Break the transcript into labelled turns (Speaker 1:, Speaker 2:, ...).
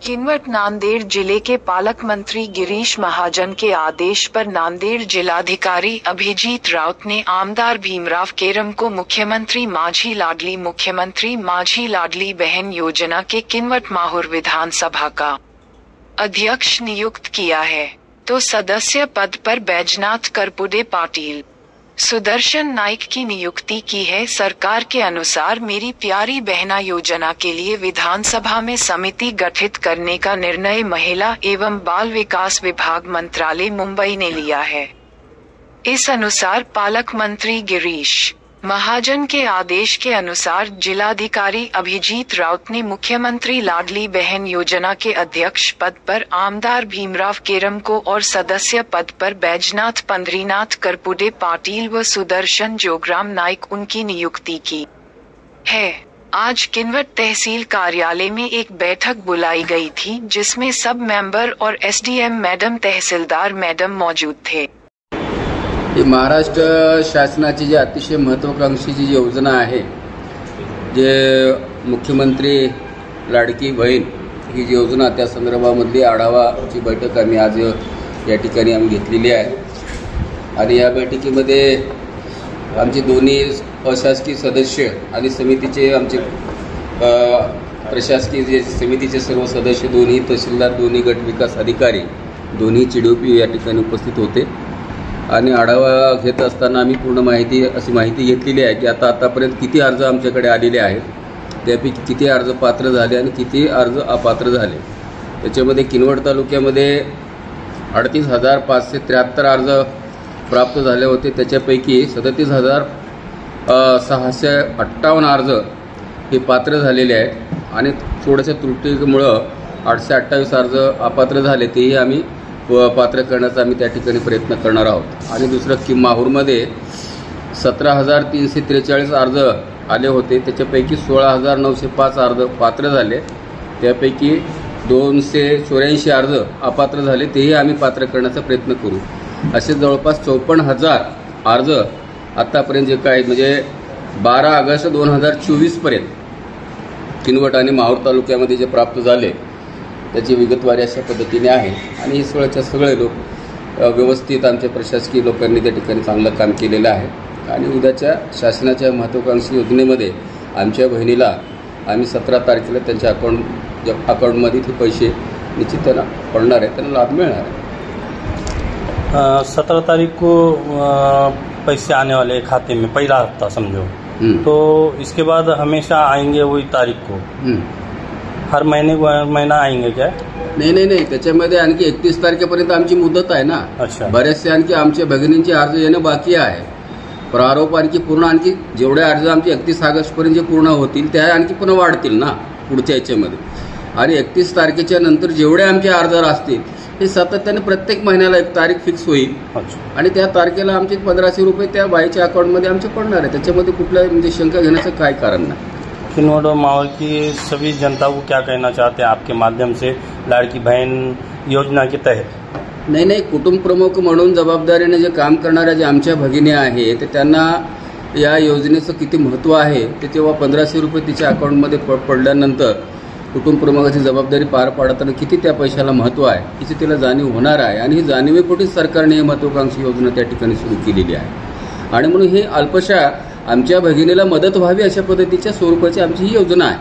Speaker 1: किन्वट नांदेड़ जिले के पालक मंत्री गिरीश महाजन के आदेश पर नांदेड़ जिलाधिकारी अभिजीत राउत ने आमदार भीमराव केरम को मुख्यमंत्री माझी लाडली बहन योजना के किन्वट माहुर विधानसभा का अध्यक्ष नियुक्त किया है, तो सदस्य पद पर बैजनाथ करपुडे पाटिल सुदर्शन नाइक की नियुक्ति की है। सरकार के अनुसार मेरी प्यारी बहना योजना के लिए विधानसभा में समिति गठित करने का निर्णय महिला एवं बाल विकास विभाग मंत्रालय मुंबई ने लिया है। इस अनुसार पालक मंत्री गिरीश महाजन के आदेश के अनुसार जिलाधिकारी अभिजीत राउत ने मुख्यमंत्री लाडली बहन योजना के अध्यक्ष पद पर आमदार भीमराव केरम को और सदस्य पद पर बैजनाथ पंद्रीनाथ करपुडे पाटिल व सुदर्शन जोगराम नाइक उनकी नियुक्ति की है। आज किन्वट तहसील कार्यालय में एक बैठक बुलाई गई थी, जिसमें सब मेंबर और एसडीएम मैडम तहसीलदार मैडम मौजूद थे।
Speaker 2: महाराष्ट्र शासनाची जी अतिशय महत्त्वाकांक्षी जी योजना आहे, जे मुख्यमंत्री लाडकी बहीण ही जी योजना, त्या संदर्भामधली आढावाची बैठक आम्ही आज या ठिकाणी घेतलेली आहे। आणि या बैठकीमध्ये आमचे दोन्ही अशासकीय सदस्य आणि समितीचे आमचे प्रशासकीय जे समितीचे सर्व सदस्य, दोन्ही तहसीलदार, दोन्ही गट विकास अधिकारी, दोन्ही चिडीओपी या ठिकाणी उपस्थित होते। आणि आढावा घेत असताना आम्ही पूर्ण अशी माहिती घेतलेली आहे की आतापर्यंत किती अर्ज आमच्याकडे आलेले आहेत, त्यापैकी किती अर्ज पात्र झाले आणि किती अर्ज अपात्र झाले। त्याच्यामध्ये किनवट तालुक्यामध्ये 38,573 अर्ज प्राप्त झाले होते, त्याच्यापैकी 37,658 अर्ज हे पात्र झालेले आहेत आणि थोड्याशा त्रुटीमुळे 828 अर्ज अपात्र झाले, तेही आम्ही पात्र करण्याचा आम्ही त्या ठिकाणी प्रयत्न करणार आहोत। आणि दुसरं माहूरमध्ये 17,343 अर्ज आले होते, त्याच्यापैकी 16,905 अर्ज पात्र झाले, त्यापैकी 284 अर्ज अपात्र झाले, तेही आम्ही पात्र करण्याचा प्रयत्न करू। असे जवळपास 54,000 अर्ज आतापर्यंत जे काय म्हणजे 12 ऑगस्ट 2024 पर्यंत किनवट आणि माहूर तालुक्यामध्ये जे प्राप्त झाले त्याची विगतवारी अशा पद्धतीने आहे। आणि हे सगळे लोक व्यवस्थित आमच्या प्रशासकीय लोकांनी त्या ठिकाणी चांगलं काम केलेलं आहे। आणि उद्याच्या शासनाच्या महत्त्वाकांक्षी योजनेमध्ये आमच्या बहिणीला आम्ही 17 तारखेला त्यांच्या अकाउंटमध्ये ते पैसे निश्चित त्यांना पडणार आहे, त्यांना लाभ मिळणार है।
Speaker 3: 17 तारीख को पैसे आने वाले खाते में, पहला हफ्ता समझो, तो इसके बाद हमेशा आएंगे वही तारीख को? हर महीना आएंगे क्या?
Speaker 2: नाही, त्याच्यामध्ये आणखी 31 तारखेपर्यंत आमची मुदत आहे ना।
Speaker 3: अच्छा,
Speaker 2: बरेचसे आणखी आमच्या भगिनींचे अर्ज येणं बाकी आहे। प्रारूप आणखी पूर्ण, आणखी जेवढे अर्ज आमचे 31 ऑगस्टपर्यंत जे पूर्ण होतील त्या आणखी पुन्हा वाढतील ना पुढच्या याच्यामध्ये। आणि 31 तारखेच्या नंतर जेवढे आमचे अर्ज असतील हे सातत्याने प्रत्येक महिन्याला एक तारीख फिक्स होईल आणि त्या तारखेला आमचे 1500 रुपये त्या बाईच्या अकाउंटमध्ये आमचे पडणार आहे। त्याच्यामध्ये कुठल्याही म्हणजे शंका घेण्याचं काय कारण नाही।
Speaker 3: किन्वट माहौल की सभी जनता को क्या कहना चाहते हैं आपके माध्यम से लाडकी बहन योजना के तहत?
Speaker 2: नाही, कुटुंब प्रमुख म्हणून जबाबदारीने जे काम करणाऱ्या जे आमच्या भगिनी आहेत त्यांना या योजनेचं किती महत्त्व आहे ते जेव्हा 1500 रुपये तिच्या अकाउंटमध्ये पडल्यानंतर कुटुंब प्रमुखाची जबाबदारी पार पाडताना किती त्या पैशाला महत्त्व आहे याची तिला जाणीव होणार आहे। आणि ही जाणीवेपोटीच सरकारने ही महत्त्वाकांक्षी योजना त्या ठिकाणी सुरू केलेली आहे। आणि म्हणून ही अल्पशा आमच्या भगिनीला मदत व्हावी अशा पद्धतीच्या स्वरूपाची आमची ही योजना आहे।